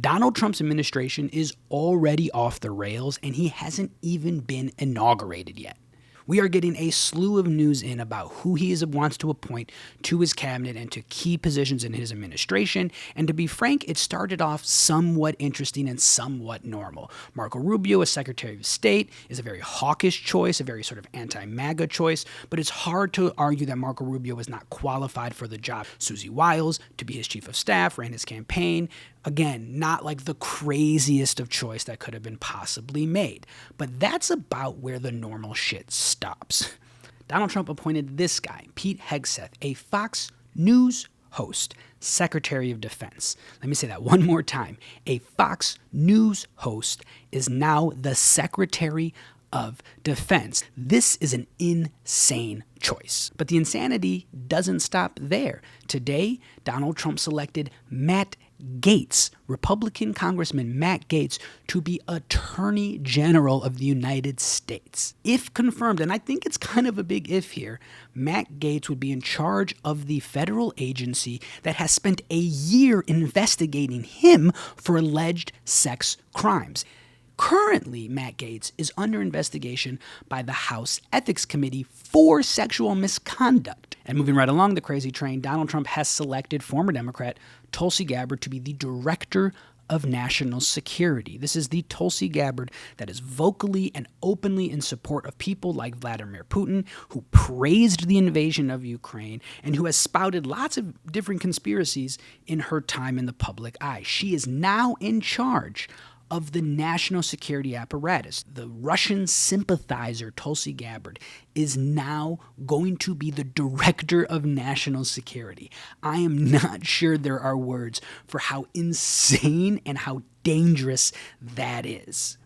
Donald Trump's administration is already off the rails, and he hasn't even been inaugurated yet. We are getting a slew of news in about who he wants to appoint to his cabinet and to key positions in his administration. And to be frank, it started off somewhat interesting and somewhat normal. Marco Rubio as Secretary of State is a very hawkish choice, a very sort of anti-MAGA choice, but it's hard to argue that Marco Rubio was not qualified for the job. Susie Wiles, to be his chief of staff, ran his campaign. Again, not like the craziest of choice that could have been possibly made. But that's about where the normal shit stops. Donald Trump appointed this guy, Pete Hegseth, a Fox News host, Secretary of Defense. Let me say that one more time. A Fox News host is now the Secretary of Defense. This is an insane choice. But the insanity doesn't stop there. Today, Donald Trump selected Matt Gaetz, Republican Congressman Matt Gaetz, to be Attorney General of the United States. If confirmed, and I think it's kind of a big if here, Matt Gaetz would be in charge of the federal agency that has spent a year investigating him for alleged sex crimes. Currently, Matt Gaetz is under investigation by the House Ethics Committee for sexual misconduct. And moving right along the crazy train, Donald Trump has selected former Democrat Tulsi Gabbard to be the Director of National Security. This is the Tulsi Gabbard that is vocally and openly in support of people like Vladimir Putin, who praised the invasion of Ukraine and who has spouted lots of different conspiracies in her time in the public eye. She is now in charge of the national security apparatus. The Russian sympathizer Tulsi Gabbard is now going to be the Director of National Security. I am not sure there are words for how insane and how dangerous that is.